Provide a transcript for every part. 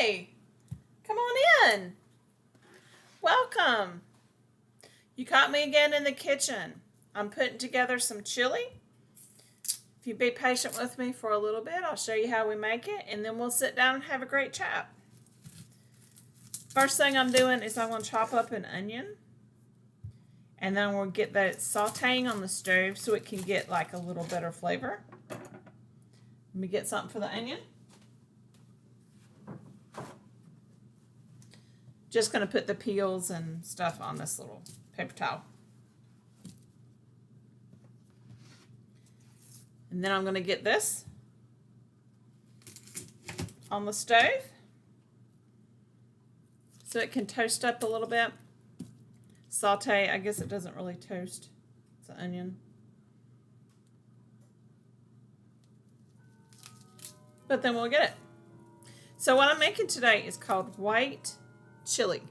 Hey, come on in. Welcome. You caught me again in the kitchen. I'm putting together some chili. If you be patient with me for a little bit, I'll show you how we make it, and then we'll sit down and have a great chat. First thing I'm doing is I'm going to chop up an onion, and then we'll get that sauteing on the stove so it can get like a little better flavor. Let me get something for the onion. Just going to put the peels and stuff on this little paper towel. And then I'm going to get this on the stove so it can toast up a little bit. Saute, I guess it doesn't really toast. It's an onion. But then we'll get it. So what I'm making today is called white chili.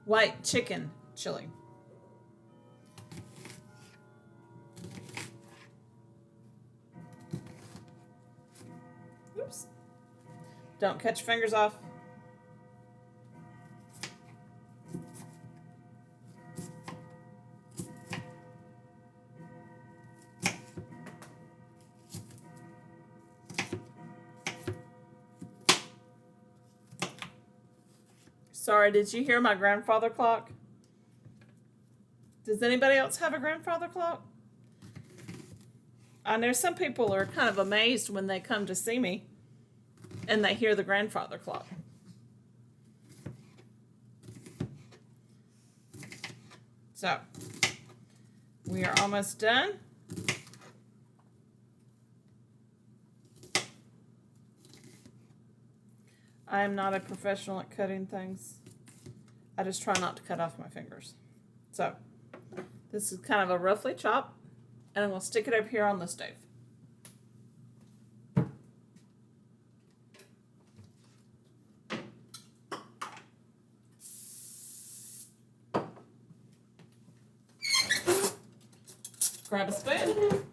White chicken chili. Oops. Don't cut your fingers off. Sorry, did you hear my grandfather clock? Does anybody else have a grandfather clock? I know some people are kind of amazed when they come to see me and they hear the grandfather clock. So, we are almost done. I am not a professional at cutting things. I just try not to cut off my fingers. So, this is kind of a roughly chop, and I'm going to stick it over here on the stove. Grab a spoon.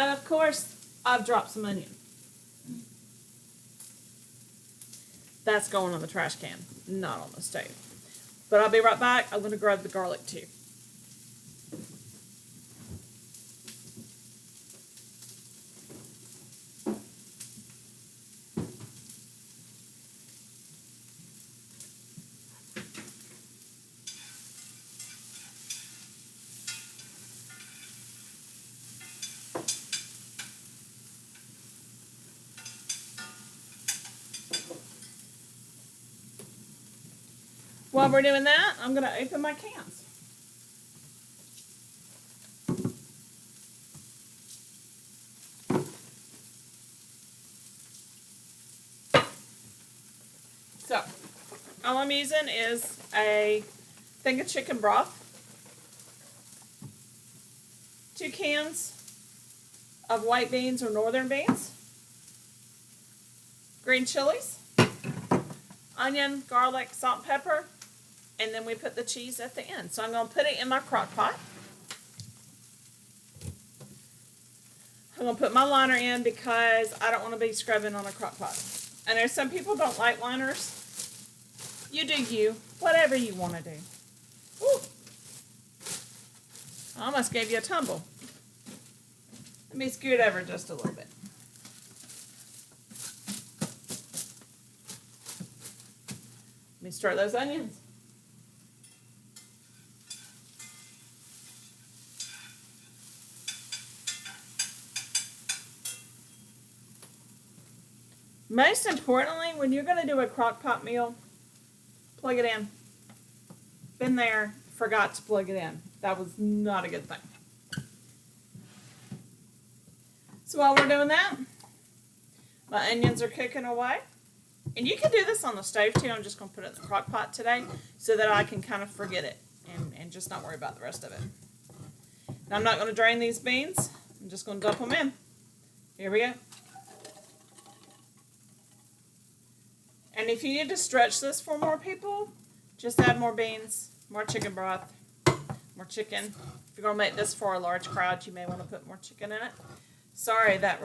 And of course, I've dropped some onion. That's going on the trash can, not on the stove. But I'll be right back. I'm going to grab the garlic too. While we're doing that, I'm going to open my cans. So, all I'm using is a thing of chicken broth, 2 cans of white beans or northern beans, green chilies, onion, garlic, salt, and pepper, and then we put the cheese at the end. So I'm going to put it in my crock pot. I'm going to put my liner in because I don't want to be scrubbing on a crock pot. I know some people don't like liners. You do you. Whatever you want to do. Ooh. I almost gave you a tumble. Let me scoot over just a little bit. Let me stir those onions. Most importantly, when you're going to do a crock pot meal, plug it in. Been there, forgot to plug it in. That was not a good thing. So while we're doing that, my onions are cooking away. And you can do this on the stove too. I'm just going to put it in the crock pot today so that I can kind of forget it and just not worry about the rest of it. Now I'm not going to drain these beans. I'm just going to dump them in. Here we go. And if you need to stretch this for more people, just add more beans, more chicken broth, more chicken. If you're going to make this for a large crowd, you may want to put more chicken in it. Sorry, that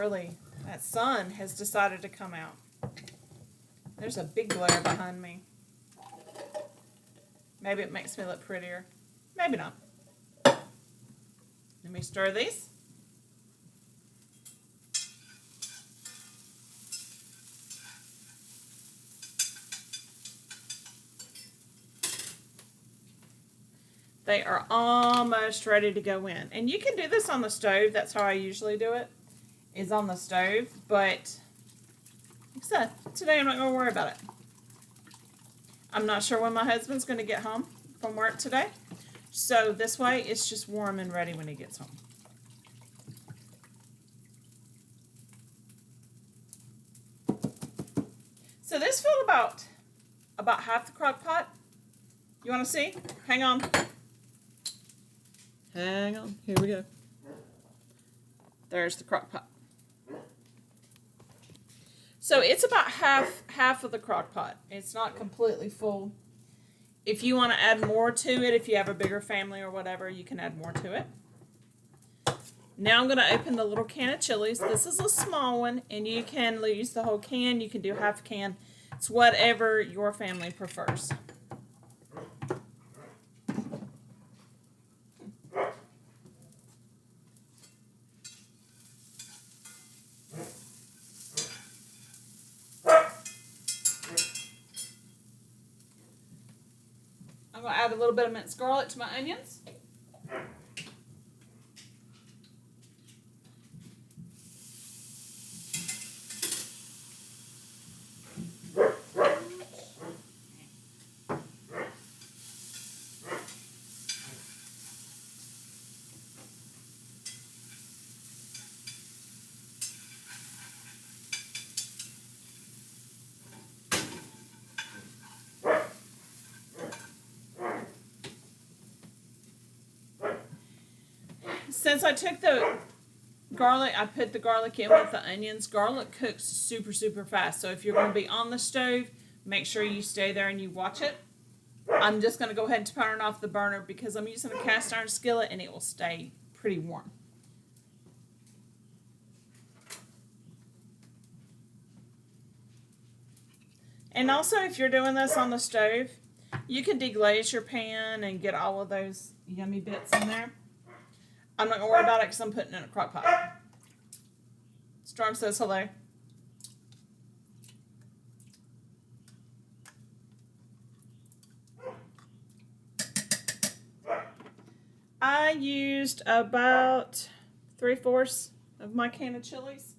sun has decided to come out. There's a big glare behind me. Maybe it makes me look prettier. Maybe not. Let me stir these. They are almost ready to go in. And you can do this on the stove. That's how I usually do it, is on the stove. But, like I said, today I'm not going to worry about it. I'm not sure when my husband's going to get home from work today. So this way, it's just warm and ready when he gets home. So this filled about half the crock pot. You want to see? Hang on. Hang on. Here we go. There's the crock pot. So it's about half of the crock pot. It's not completely full. If you want to add more to it, if you have a bigger family or whatever, you can add more to it. Now I'm going to open the little can of chilies. This is a small one, and you can use the whole can. You can do half a can. It's whatever your family prefers. I'm going to add a little bit of minced garlic to my onions. Since I took the garlic, I put the garlic in with the onions. Garlic cooks super, super fast. So if you're going to be on the stove, make sure you stay there and you watch it. I'm just going to go ahead and turn off the burner because I'm using a cast iron skillet and it will stay pretty warm. And also, if you're doing this on the stove, you can deglaze your pan and get all of those yummy bits in there. I'm not going to worry about it because I'm putting it in a crock pot. Storm says hello. I used about 3/4 of my can of chilies.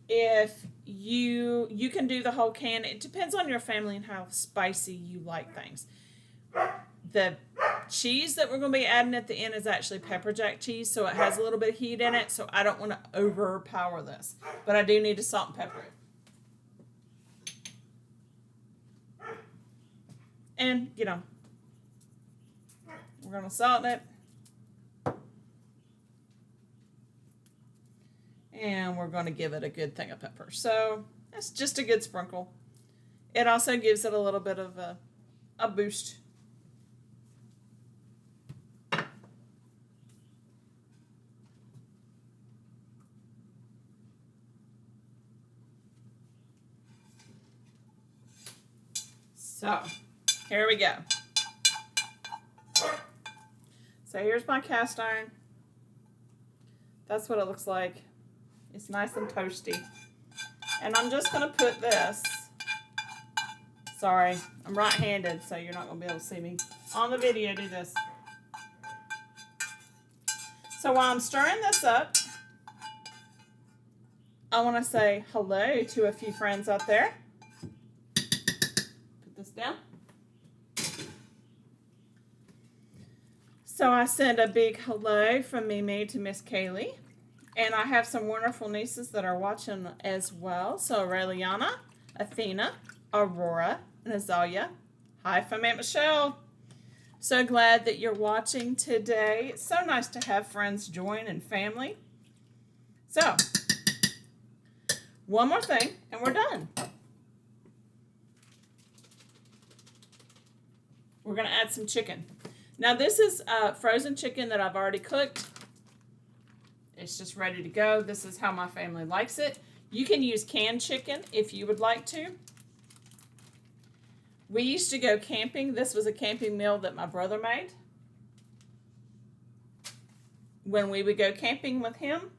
If you can do the whole can. It depends on your family and how spicy you like things. The cheese that we're going to be adding at the end is actually pepper jack cheese, so it has a little bit of heat in it, so I don't want to overpower this. But I do need to salt and pepper it. And, you know, we're going to salt it. And we're going to give it a good thing of pepper. So that's just a good sprinkle. It also gives it a little bit of a boost. So, here we go. So here's my cast iron. That's what it looks like. It's nice and toasty. And I'm just going to put this, sorry, I'm right-handed, so you're not going to be able to see me on the video do this. So while I'm stirring this up, I want to say hello to a few friends out there. Put this down. So I send a big hello from Mimi to Miss Kaylee. And I have some wonderful nieces that are watching as well. So Raeliana, Athena, Aurora, and Azalea. Hi from Aunt Michelle. So glad that you're watching today. It's so nice to have friends join and family. So, one more thing and we're done. We're going to add some chicken. Now this is frozen chicken that I've already cooked. It's just ready to go. This is how my family likes it. You can use canned chicken if you would like to. We used to go camping. This was a camping meal that my brother made. When we would go camping with him,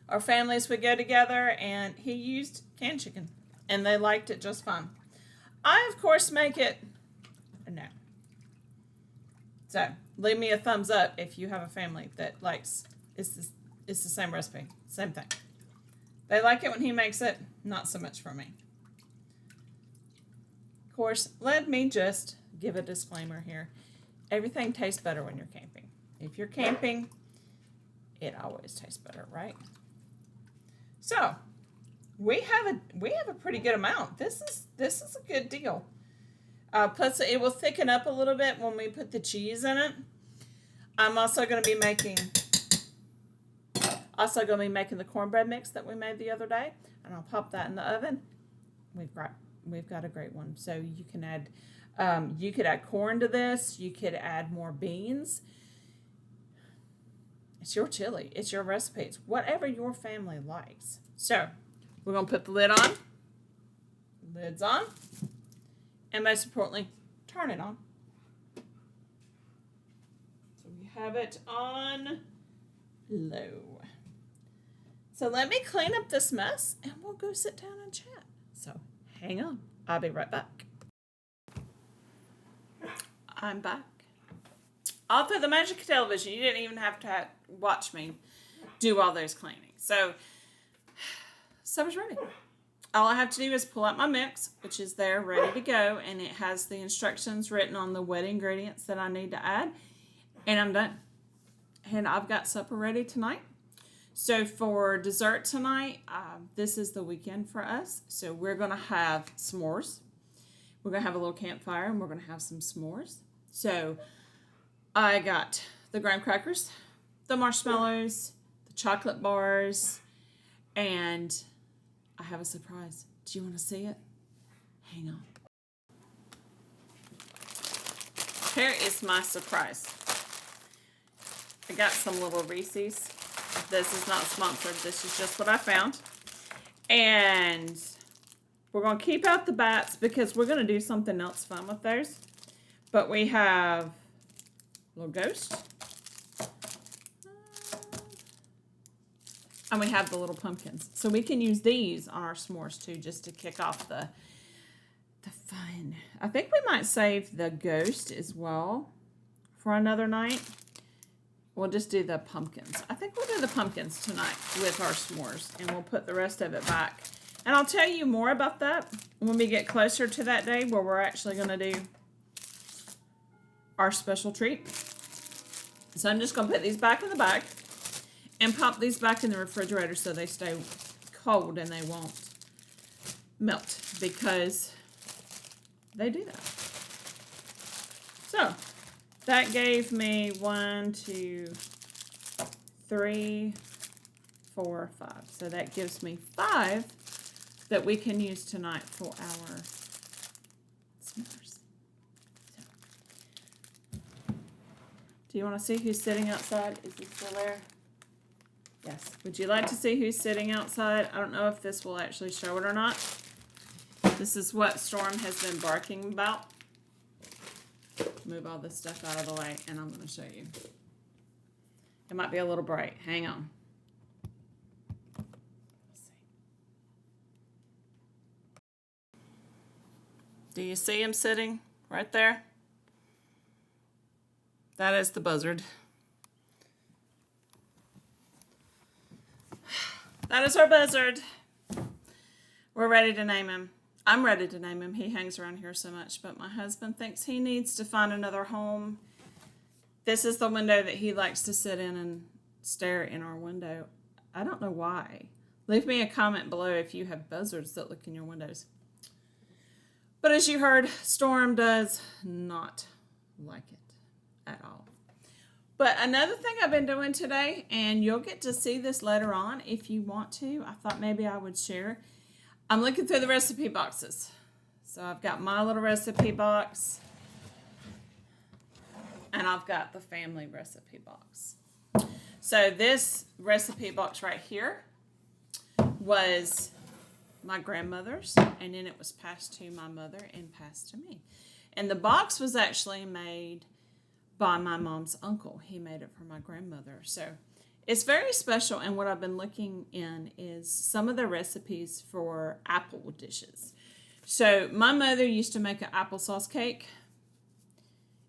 our families would go together and he used canned chicken. And they liked it just fine. I, of course, make it... No. So, leave me a thumbs up if you have a family that likes... It's the same recipe. Same thing. They like it when he makes it. Not so much for me. Of course, let me just give a disclaimer here. Everything tastes better when you're camping. If you're camping, it always tastes better, right? So, we have a pretty good amount. This is a good deal. Plus, it will thicken up a little bit when we put the cheese in it. I'm also going to be making the cornbread mix that we made the other day, and I'll pop that in the oven. We've got a great one. So you can add, you could add corn to this. You could add more beans. It's your chili. It's your recipe. It's whatever your family likes. So we're gonna put the lid on. Lid's on. And most importantly, turn it on. So we have it on low. So let me clean up this mess and we'll go sit down and chat. So hang on. I'll be right back. I'm back. All through the magic of television. You didn't even have to watch me do all those cleaning. So supper's ready. All I have to do is pull out my mix, which is there ready to go, and it has the instructions written on the wet ingredients that I need to add, and I'm done. And I've got supper ready tonight. So for dessert tonight, this is the weekend for us, so we're going to have s'mores. We're going to have a little campfire, and we're going to have some s'mores. So I got the graham crackers, the marshmallows, the chocolate bars, and I have a surprise. Do you want to see it? Hang on. Here is my surprise. I got some little Reese's. This is not sponsored. This is just what I found. And we're going to keep out the bats because we're going to do something else fun with those. But we have a little ghost. And we have the little pumpkins. So we can use these on our s'mores too, just to kick off the fun. I think we might save the ghost as well for another night. We'll just do the pumpkins. I think we'll do the pumpkins tonight with our s'mores, and we'll put the rest of it back. And I'll tell you more about that when we get closer to that day where we're actually going to do our special treat. So I'm just going to put these back in the bag and pop these back in the refrigerator so they stay cold and they won't melt, because they do that. So that gave me 1, 2, 3, 4, 5. So that gives me 5 that we can use tonight for our s'mores. So, do you want to see who's sitting outside? Is he still there? Yes. Would you like to see who's sitting outside? I don't know if this will actually show it or not. This is what Storm has been barking about. Move all this stuff out of the way, and I'm going to show you. It might be a little bright. Hang on. Let's see. Do you see him sitting right there? That is the buzzard. That is our buzzard. We're ready to name him. I'm ready to name him. He hangs around here so much, but my husband thinks he needs to find another home. This is the window that he likes to sit in and stare in our window. I don't know why. Leave me a comment below if you have buzzards that look in your windows. But as you heard, Storm does not like it at all. But another thing I've been doing today, and you'll get to see this later on if you want to, I thought maybe I would share. I'm looking through the recipe boxes. So I've got my little recipe box, and I've got the family recipe box. So this recipe box right here was my grandmother's, and then it was passed to my mother and passed to me. And the box was actually made by my mom's uncle. He made it for my grandmother. So it's very special, and what I've been looking in is some of the recipes for apple dishes. So my mother used to make an applesauce cake,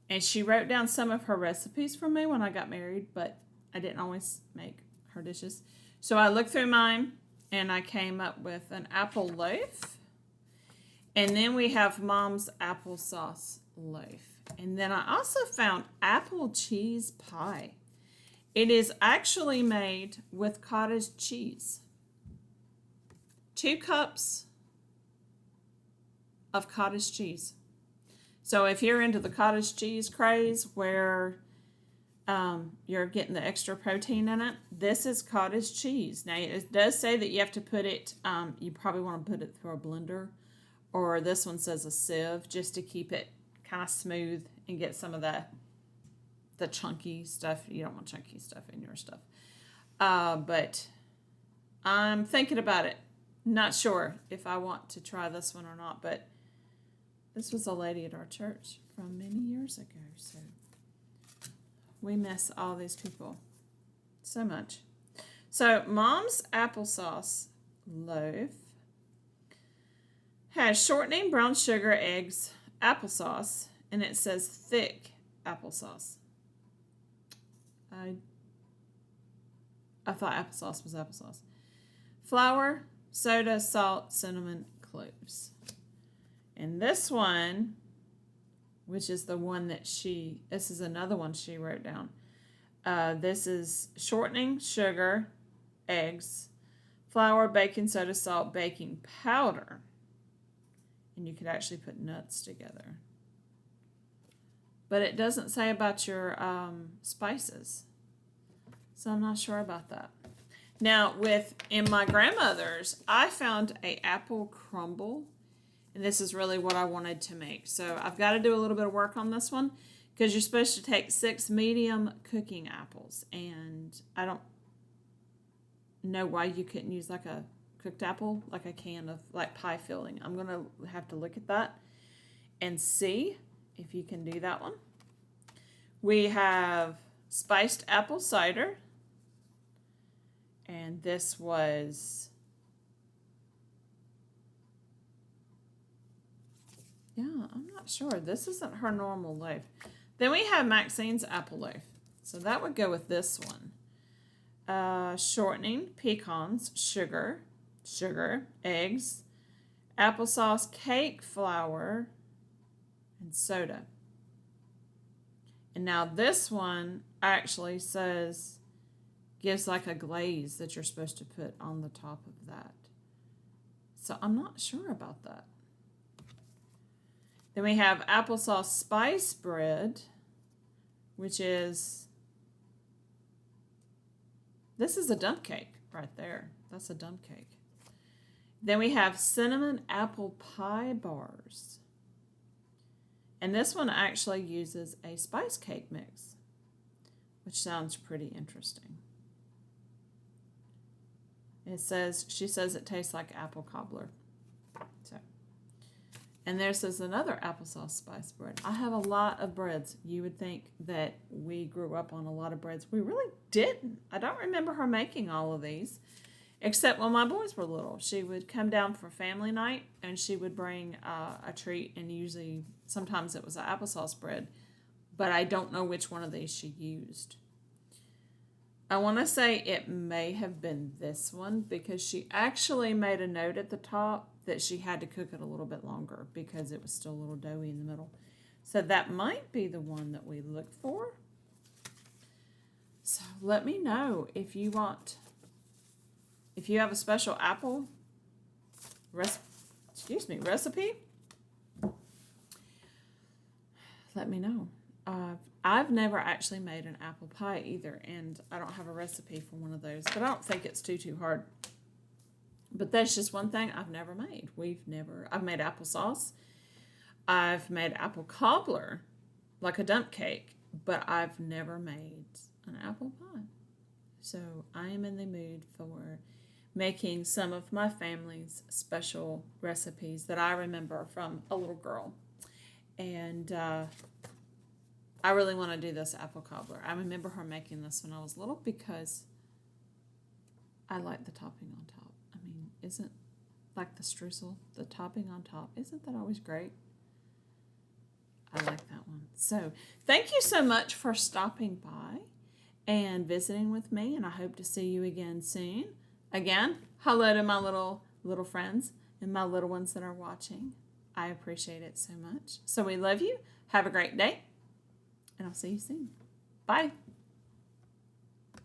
and she wrote down some of her recipes for me when I got married, but I didn't always make her dishes. So I looked through mine, and I came up with an apple loaf. And then we have Mom's applesauce loaf. And then I also found apple cheese pie. It is actually made with cottage cheese. 2 cups of cottage cheese. So if you're into the cottage cheese craze where you're getting the extra protein in it, this is cottage cheese. Now it does say that you have to put it, you probably want to put it through a blender, or this one says a sieve, just to keep it kind of smooth and get some of the chunky stuff. You don't want chunky stuff in your stuff. But I'm thinking about it. Not sure if I want to try this one or not, but this was a lady at our church from many years ago, so we miss all these people so much. So Mom's applesauce loaf has shortening, brown sugar, eggs, applesauce, and it says thick applesauce. I thought applesauce was applesauce. Flour, soda, salt, cinnamon, cloves. And this one, which is the one that this is another one she wrote down. This is shortening, sugar, eggs, flour, baking soda, salt, baking powder. And you could actually put nuts together. But it doesn't say about your spices. So I'm not sure about that. Now, in my grandmother's, I found a apple crumble. And this is really what I wanted to make. So I've got to do a little bit of work on this one, because you're supposed to take 6 medium cooking apples. And I don't know why you couldn't use like a cooked apple, like a can of like pie filling. I'm going to have to look at that and see if you can do that one. We have spiced apple cider. And this was, I'm not sure. This isn't her normal loaf. Then we have Maxine's apple loaf. So that would go with this one. Shortening, pecans, sugar, eggs, applesauce, cake flour, and soda. And now this one actually gives like a glaze that you're supposed to put on the top of that. So I'm not sure about that. Then we have applesauce spice bread, which is, this is a dump cake right there. That's a dump cake. Then we have cinnamon apple pie bars. And this one actually uses a spice cake mix, which sounds pretty interesting. She says it tastes like apple cobbler. So, and there's another applesauce spice bread. I have a lot of breads. You would think that we grew up on a lot of breads. We really didn't. I don't remember her making all of these, except when my boys were little. She would come down for family night, and she would bring a treat, and sometimes it was an applesauce bread, but I don't know which one of these she used. I want to say it may have been this one, because she actually made a note at the top that she had to cook it a little bit longer because it was still a little doughy in the middle. So that might be the one that we look for. So let me know if you have a special apple recipe. let me know. I've never actually made an apple pie either, and I don't have a recipe for one of those, but I don't think it's too hard. But that's just one thing I've never made. I've made applesauce. I've made apple cobbler, like a dump cake, but I've never made an apple pie. So I am in the mood for making some of my family's special recipes that I remember from a little girl. And I really want to do this apple cobbler. I remember her making this when I was little because I like the topping on top. I mean, isn't like the streusel, the topping on top, isn't that always great? I like that one. So thank you so much for stopping by and visiting with me, and I hope to see you again soon. Again, hello to my little friends and my little ones that are watching. I appreciate it so much. So we love you. Have a great day, and I'll see you soon. Bye.